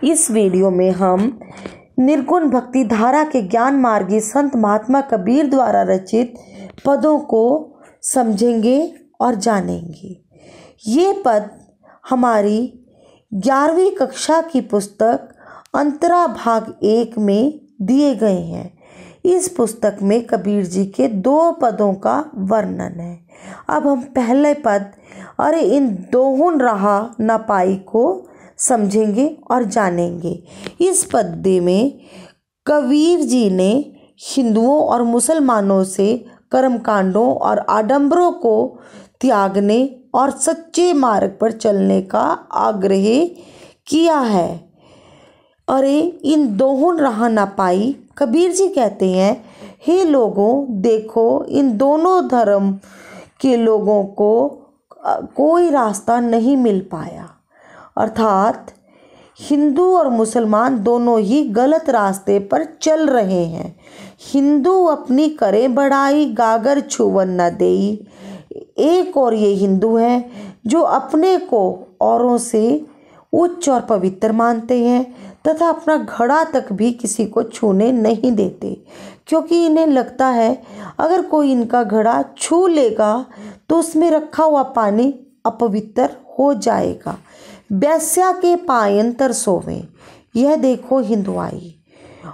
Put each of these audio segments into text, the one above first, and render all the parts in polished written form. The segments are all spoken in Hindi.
इस वीडियो में हम निर्गुण भक्ति धारा के ज्ञान मार्गी संत महात्मा कबीर द्वारा रचित पदों को समझेंगे और जानेंगे। ये पद हमारी 11वीं कक्षा की पुस्तक अंतरा भाग 1 में दिए गए हैं। इस पुस्तक में कबीर जी के 2 पदों का वर्णन है। अब हम पहले पद अरे इन दोहुन रहा न पाई को समझेंगे और जानेंगे। इस पद्य में कबीर जी ने हिंदुओं और मुसलमानों से कर्मकांडों और आडंबरों को त्यागने और सच्चे मार्ग पर चलने का आग्रह किया है। अरे इन दोहुन रहा न पाई, कबीर जी कहते हैं, हे लोगों, देखो इन दोनों धर्म के लोगों को कोई रास्ता नहीं मिल पाया। अर्थात हिंदू और मुसलमान दोनों ही गलत रास्ते पर चल रहे हैं। हिंदू अपनी करे बढ़ाई, गागर छुवन न देई। एक और ये हिंदू हैं जो अपने को औरों से उच्च और पवित्र मानते हैं तथा अपना घड़ा तक भी किसी को छूने नहीं देते, क्योंकि इन्हें लगता है अगर कोई इनका घड़ा छू लेगा तो उसमें रखा हुआ पानी अपवित्र हो जाएगा। वैश्या के पायन तर सोवे, यह देखो हिंदुआई।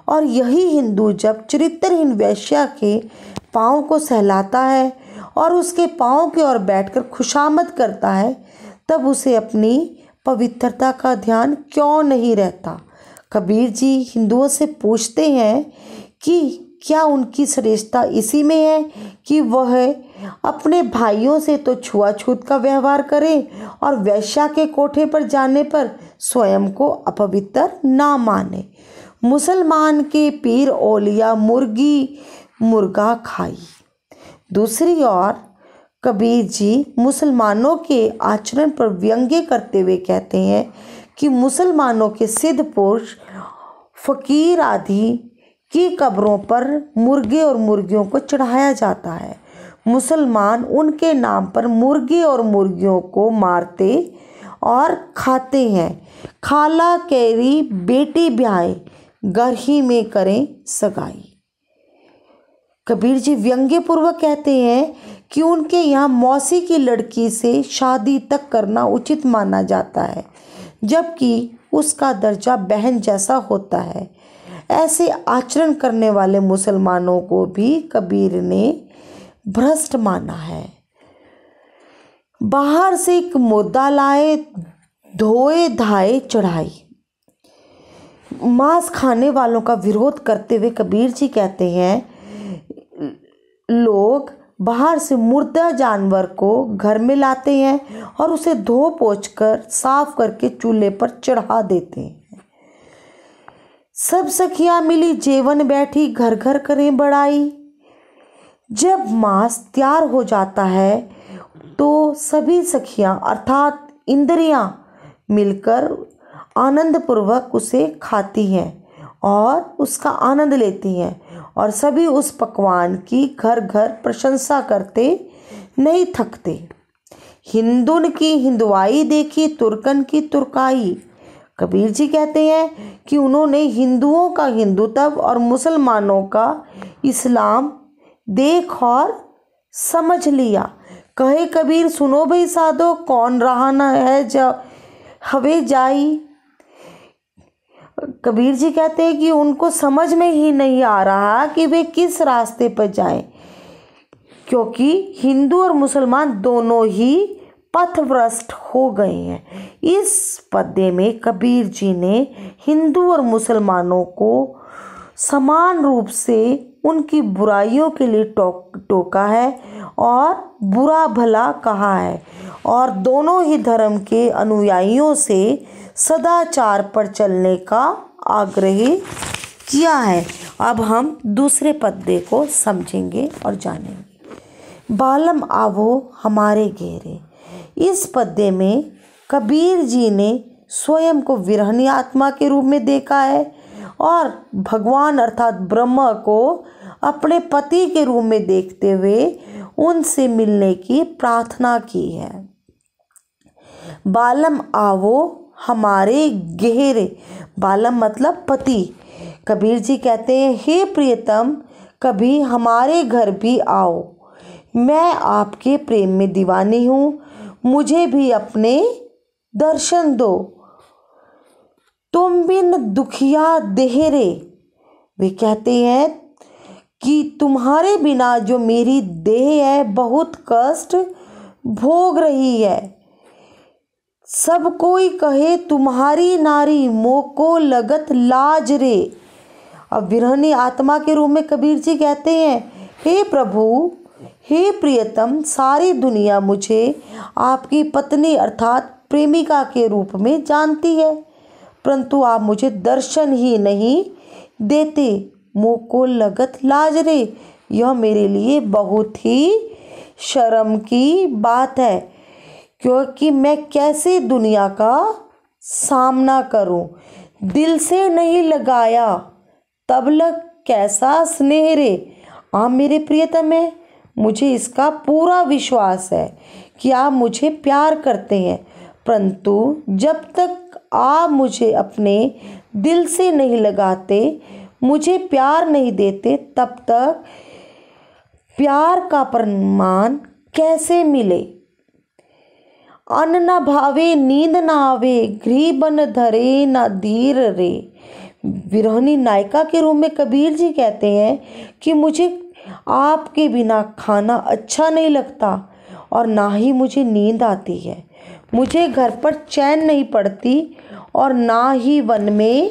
और यही हिंदू जब चरित्रहीन वैश्या के पाँव को सहलाता है और उसके पाँव की ओर बैठकर खुशामद करता है, तब उसे अपनी पवित्रता का ध्यान क्यों नहीं रहता। कबीर जी हिंदुओं से पूछते हैं कि क्या उनकी श्रेष्ठता इसी में है कि वह अपने भाइयों से तो छुआछूत का व्यवहार करें और वैश्या के कोठे पर जाने पर स्वयं को अपवित्र ना माने। मुसलमान के पीर औलिया मुर्गी मुर्गा खाई। दूसरी ओर कबीर जी मुसलमानों के आचरण पर व्यंग्य करते हुए कहते हैं कि मुसलमानों के सिद्ध पुरुष फकीर आदि की कब्रों पर मुर्गे और मुर्गियों को चढ़ाया जाता है। मुसलमान उनके नाम पर मुर्गे और मुर्गियों को मारते और खाते हैं। खाला कैरी बेटी ब्याहे, घर ही में करें सगाई। कबीर जी व्यंग्यपूर्वक कहते हैं कि उनके यहाँ मौसी की लड़की से शादी तक करना उचित माना जाता है, जबकि उसका दर्जा बहन जैसा होता है। ऐसे आचरण करने वाले मुसलमानों को भी कबीर ने भ्रष्ट माना है। बाहर से एक मुर्दा लाए, धोए धाए चढ़ाई। मांस खाने वालों का विरोध करते हुए कबीर जी कहते हैं, लोग बाहर से मुर्दा जानवर को घर में लाते हैं और उसे धो पोंछ कर साफ करके चूल्हे पर चढ़ा देते हैं। सब सखियां मिली जेवन बैठी, घर घर करें बड़ाई। जब मांस तैयार हो जाता है तो सभी सखियां अर्थात इंद्रियां मिलकर आनंदपूर्वक उसे खाती हैं और उसका आनंद लेती हैं, और सभी उस पकवान की घर घर प्रशंसा करते नहीं थकते। हिंदुन की हिंदुआई देखी, तुर्कन की तुर्काई। कबीर जी कहते हैं कि उन्होंने हिंदुओं का हिंदुत्व और मुसलमानों का इस्लाम देख और समझ लिया। कहे कबीर सुनो भाई साधो, कौन रहा न है जब हवे जाई। कबीर जी कहते हैं कि उनको समझ में ही नहीं आ रहा कि वे किस रास्ते पर जाएं, क्योंकि हिंदू और मुसलमान दोनों ही पथभ्रष्ट हो गए हैं। इस पद्य में कबीर जी ने हिंदू और मुसलमानों को समान रूप से उनकी बुराइयों के लिए टोका है और बुरा भला कहा है, और दोनों ही धर्म के अनुयायियों से सदाचार पर चलने का आग्रह किया है। अब हम दूसरे पद्य को समझेंगे और जानेंगे। बालम आवो हमारे घेरे। इस पद्य में कबीर जी ने स्वयं को विरहनी आत्मा के रूप में देखा है और भगवान अर्थात ब्रह्मा को अपने पति के रूप में देखते हुए उनसे मिलने की प्रार्थना की है। बालम आवो हमारे गहरे, बालम मतलब पति। कबीर जी कहते हैं, हे प्रियतम, कभी हमारे घर भी आओ, मैं आपके प्रेम में दीवानी हूँ, मुझे भी अपने दर्शन दो। तुम बिन दुखिया देहरे, वे कहते हैं कि तुम्हारे बिना जो मेरी देह है बहुत कष्ट भोग रही है। सब कोई कहे तुम्हारी नारी, मोको लगत लाज रे। अब विरहनी आत्मा के रूप में कबीर जी कहते हैं, हे प्रभु, हे प्रियतम, सारी दुनिया मुझे आपकी पत्नी अर्थात प्रेमिका के रूप में जानती है, परंतु आप मुझे दर्शन ही नहीं देते। मोको लगत लाज रे, यह मेरे लिए बहुत ही शर्म की बात है, क्योंकि मैं कैसे दुनिया का सामना करूं। दिल से नहीं लगाया तब लग कैसा स्नेह रे। आप मेरे प्रियतम हैं, मुझे इसका पूरा विश्वास है कि आप मुझे प्यार करते हैं, परंतु जब तक आप मुझे अपने दिल से नहीं लगाते, मुझे प्यार नहीं देते, तब तक प्यार का प्रमाण कैसे मिले। अन्न न भावे नींद न आवे, गृह बन धरे न धीर रे। विरहनी नायिका के रूप में कबीर जी कहते हैं कि मुझे आपके बिना खाना अच्छा नहीं लगता और ना ही मुझे नींद आती है। मुझे घर पर चैन नहीं पड़ती और ना ही वन में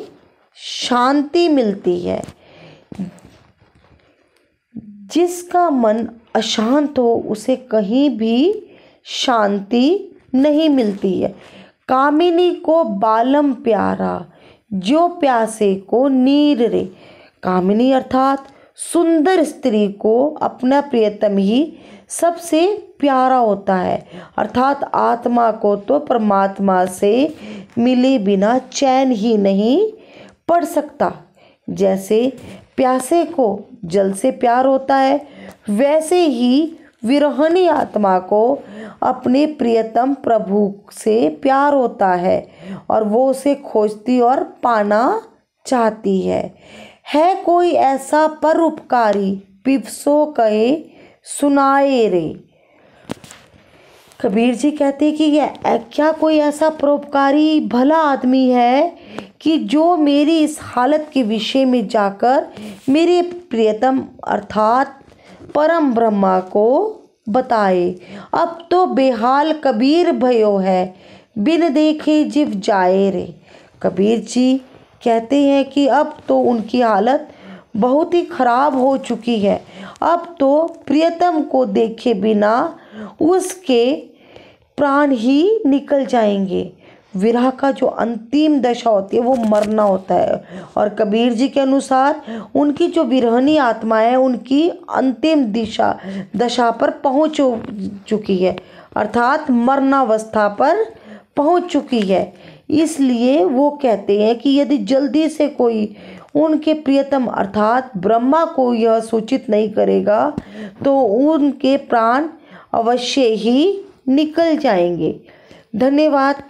शांति मिलती है। जिसका मन अशांत हो उसे कहीं भी शांति नहीं मिलती है। कामिनी को बालम प्यारा, जो प्यासे को नीर रे। कामिनी अर्थात सुंदर स्त्री को अपना प्रियतम ही सबसे प्यारा होता है, अर्थात आत्मा को तो परमात्मा से मिले बिना चैन ही नहीं पड़ सकता। जैसे प्यासे को जल से प्यार होता है, वैसे ही विरहनी आत्मा को अपने प्रियतम प्रभु से प्यार होता है और वो उसे खोजती और पाना चाहती है कोई ऐसा परोपकारी, पिपसो कहे सुनाए रे। कबीर जी कहते हैं कि यह क्या कोई ऐसा परोपकारी भला आदमी है कि जो मेरी इस हालत के विषय में जाकर मेरे प्रियतम अर्थात परम ब्रह्मा को बताए। अब तो बेहाल कबीर भयो है, बिन देखे जीव जाए रे। कबीर जी कहते हैं कि अब तो उनकी हालत बहुत ही खराब हो चुकी है, अब तो प्रियतम को देखे बिना उसके प्राण ही निकल जाएंगे। विरह का जो अंतिम दशा होती है वो मरना होता है, और कबीर जी के अनुसार उनकी जो विरहनी आत्मा है उनकी अंतिम दशा पर पहुंच चुकी है, अर्थात मरणावस्था पर पहुंच चुकी है। इसलिए वो कहते हैं कि यदि जल्दी से कोई उनके प्रियतम अर्थात ब्रह्मा को यह सूचित नहीं करेगा तो उनके प्राण अवश्य ही निकल जाएंगे। धन्यवाद।